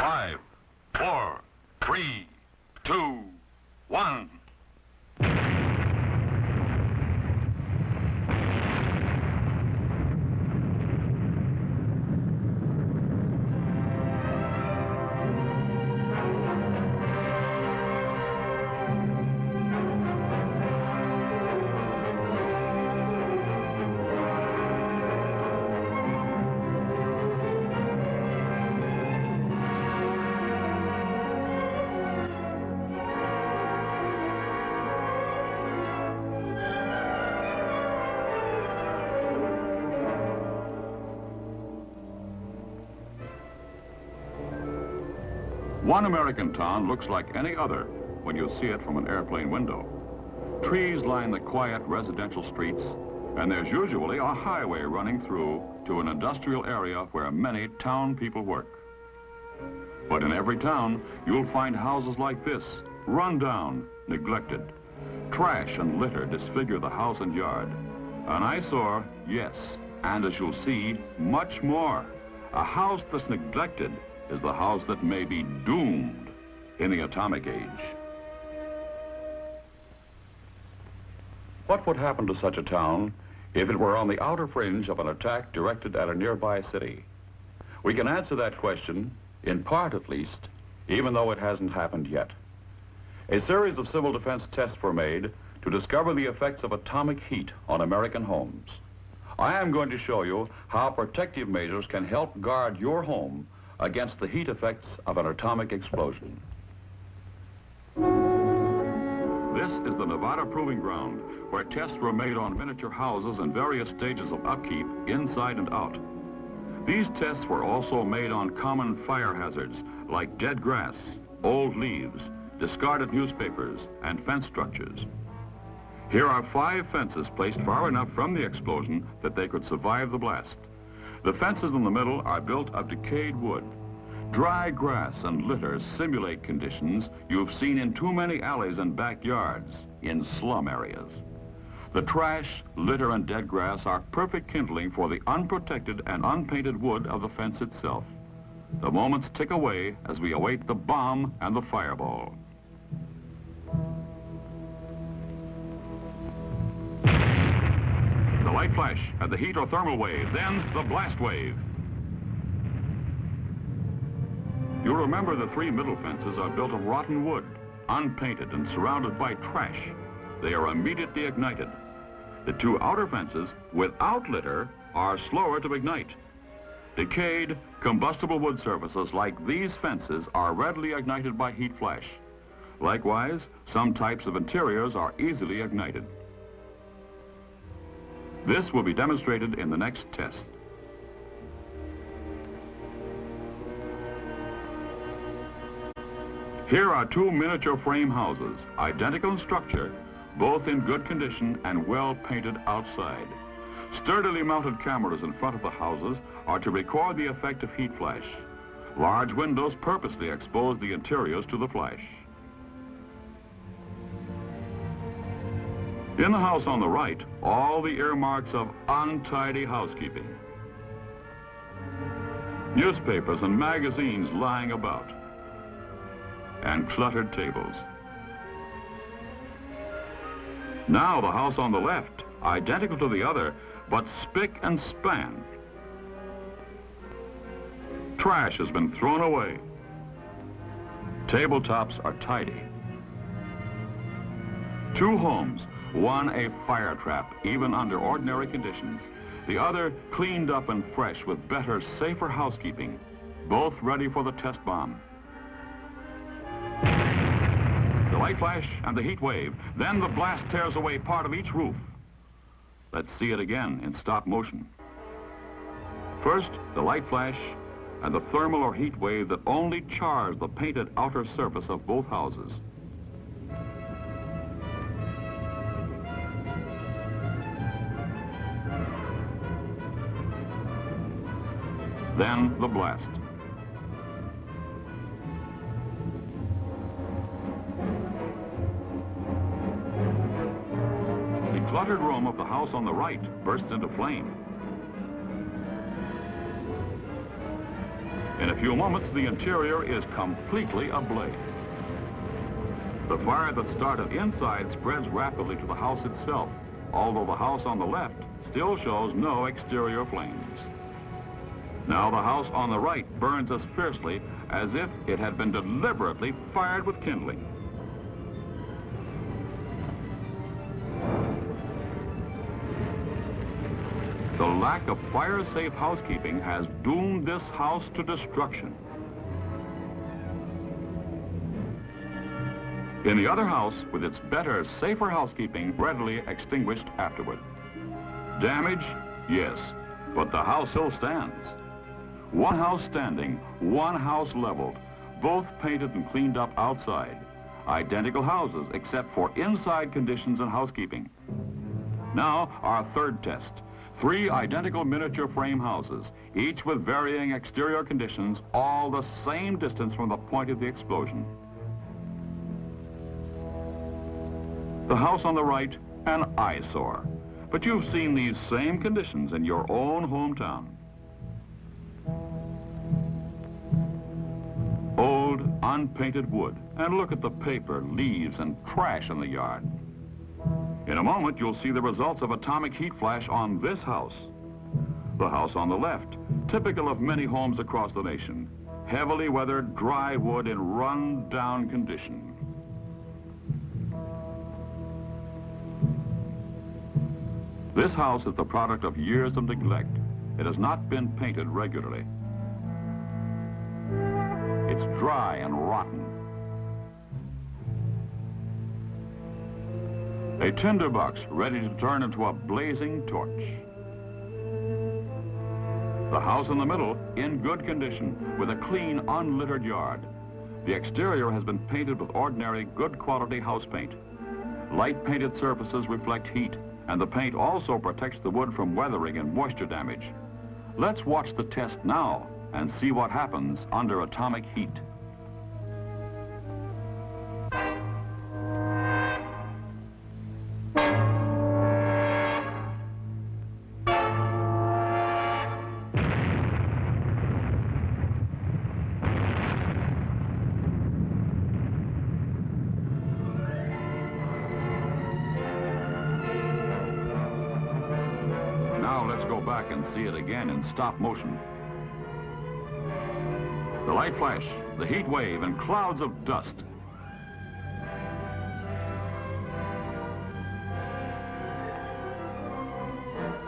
5, 4, 3, 2, 1. One American town looks like any other when you see it from an airplane window. Trees line the quiet residential streets, and there's usually a highway running through to an industrial area where many town people work. But in every town, you'll find houses like this, run down, neglected. Trash and litter disfigure the house and yard. An eyesore, yes, and as you'll see, much more. A house that's neglected is the house that may be doomed in the atomic age. What would happen to such a town if it were on the outer fringe of an attack directed at a nearby city? We can answer that question, in part at least, even though it hasn't happened yet. A series of civil defense tests were made to discover the effects of atomic heat on American homes. I am going to show you how protective measures can help guard your home against the heat effects of an atomic explosion. This is the Nevada Proving Ground, where tests were made on miniature houses in various stages of upkeep, inside and out. These tests were also made on common fire hazards, like dead grass, old leaves, discarded newspapers, and fence structures. Here are 5 fences placed far enough from the explosion that they could survive the blast. The fences in the middle are built of decayed wood. Dry grass and litter simulate conditions you've seen in too many alleys and backyards in slum areas. The trash, litter, and dead grass are perfect kindling for the unprotected and unpainted wood of the fence itself. The moments tick away as we await the bomb and the fireball. The light flash and the heat or thermal wave, then the blast wave. You'll remember the 3 middle fences are built of rotten wood, unpainted and surrounded by trash. They are immediately ignited. The 2 outer fences, without litter, are slower to ignite. Decayed, combustible wood surfaces like these fences are readily ignited by heat flash. Likewise, some types of interiors are easily ignited. This will be demonstrated in the next test. Here are 2 miniature frame houses, identical in structure, both in good condition and well painted outside. Sturdily mounted cameras in front of the houses are to record the effect of heat flash. Large windows purposely expose the interiors to the flash. In the house on the right, all the earmarks of untidy housekeeping. Newspapers and magazines lying about, and cluttered tables. Now the house on the left, identical to the other, but spick and span. Trash has been thrown away. Tabletops are tidy. 2 homes, one a fire trap, even under ordinary conditions. The other cleaned up and fresh with better, safer housekeeping. Both ready for the test bomb. The light flash and the heat wave. Then the blast tears away part of each roof. Let's see it again in stop motion. First, the light flash and the thermal or heat wave that only chars the painted outer surface of both houses. Then the blast. The cluttered room of the house on the right bursts into flame. In a few moments, the interior is completely ablaze. The fire that started inside spreads rapidly to the house itself, although the house on the left still shows no exterior flames. Now the house on the right burns as fiercely as if it had been deliberately fired with kindling. The lack of fire-safe housekeeping has doomed this house to destruction. In the other house, with its better, safer housekeeping, readily extinguished afterward. Damage? Yes, but the house still stands. One house standing, one house leveled, both painted and cleaned up outside. Identical houses, except for inside conditions and housekeeping. Now, our third test. 3 identical miniature frame houses, each with varying exterior conditions, all the same distance from the point of the explosion. The house on the right, an eyesore. But you've seen these same conditions in your own hometown. Old, unpainted wood, and look at the paper, leaves, and trash in the yard. In a moment, you'll see the results of atomic heat flash on this house. The house on the left, typical of many homes across the nation. Heavily weathered, dry wood in run-down condition. This house is the product of years of neglect. It has not been painted regularly. It's dry and rotten. A tinderbox ready to turn into a blazing torch. The house in the middle, in good condition, with a clean, unlittered yard. The exterior has been painted with ordinary, good quality house paint. Light painted surfaces reflect heat, and the paint also protects the wood from weathering and moisture damage. Let's watch the test now and see what happens under atomic heat. Now let's go back and see it again in stop motion. The light flash, the heat wave, and clouds of dust.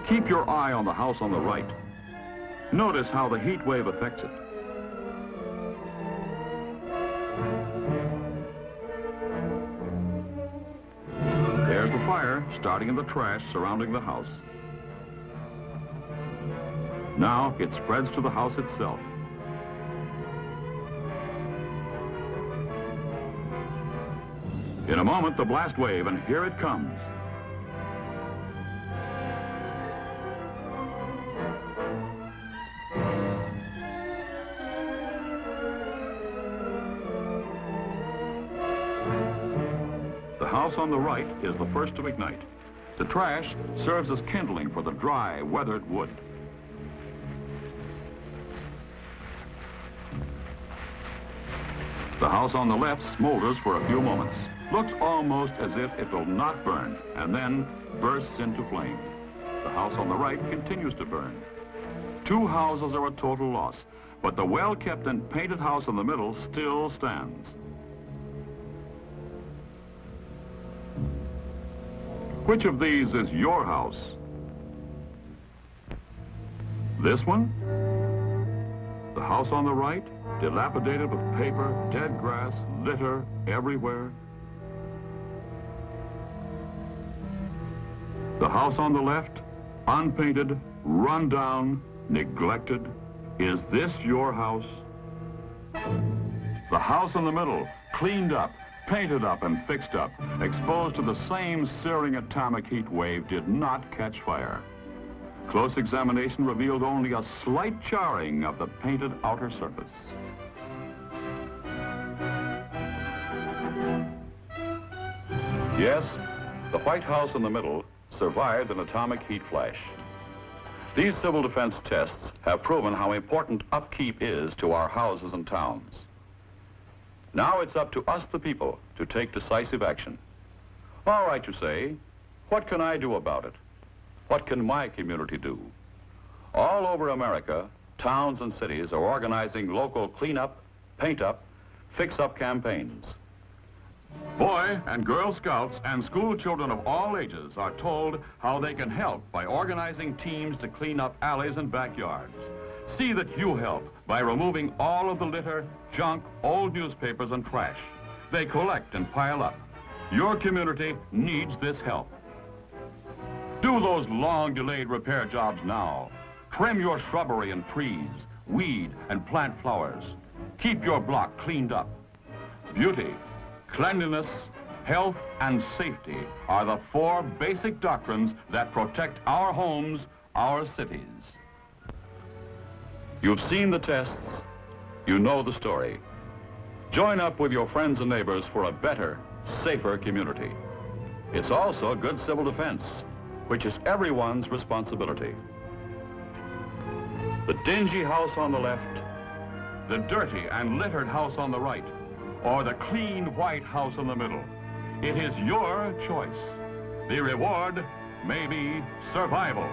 Keep your eye on the house on the right. Notice how the heat wave affects it. There's the fire starting in the trash surrounding the house. Now it spreads to the house itself. In a moment, the blast wave, and here it comes. The house on the right is the first to ignite. The trash serves as kindling for the dry, weathered wood. The house on the left smolders for a few moments. Looks almost as if it will not burn, and then bursts into flame. The house on the right continues to burn. 2 houses are a total loss, but the well-kept and painted house in the middle still stands. Which of these is your house? This one? The house on the right, dilapidated with paper, dead grass, litter everywhere. The house on the left, unpainted, run down, neglected. Is this your house? The house in the middle, cleaned up, painted up and fixed up, exposed to the same searing atomic heat wave, did not catch fire. Close examination revealed only a slight charring of the painted outer surface. Yes, the white house in the middle survived an atomic heat flash. These civil defense tests have proven how important upkeep is to our houses and towns. Now it's up to us, the people, to take decisive action. All right, you say, what can I do about it? What can my community do? All over America, towns and cities are organizing local cleanup, paint-up, fix-up campaigns. Boy and Girl Scouts and school children of all ages are told how they can help by organizing teams to clean up alleys and backyards. See that you help by removing all of the litter, junk, old newspapers, and trash. They collect and pile up. Your community needs this help. Do those long-delayed repair jobs now. Trim your shrubbery and trees, weed and plant flowers. Keep your block cleaned up. Beauty, cleanliness, health, and safety are the 4 basic doctrines that protect our homes, our cities. You've seen the tests. You know the story. Join up with your friends and neighbors for a better, safer community. It's also good civil defense, which is everyone's responsibility. The dingy house on the left, the dirty and littered house on the right, or the clean white house in the middle. It is your choice. The reward may be survival.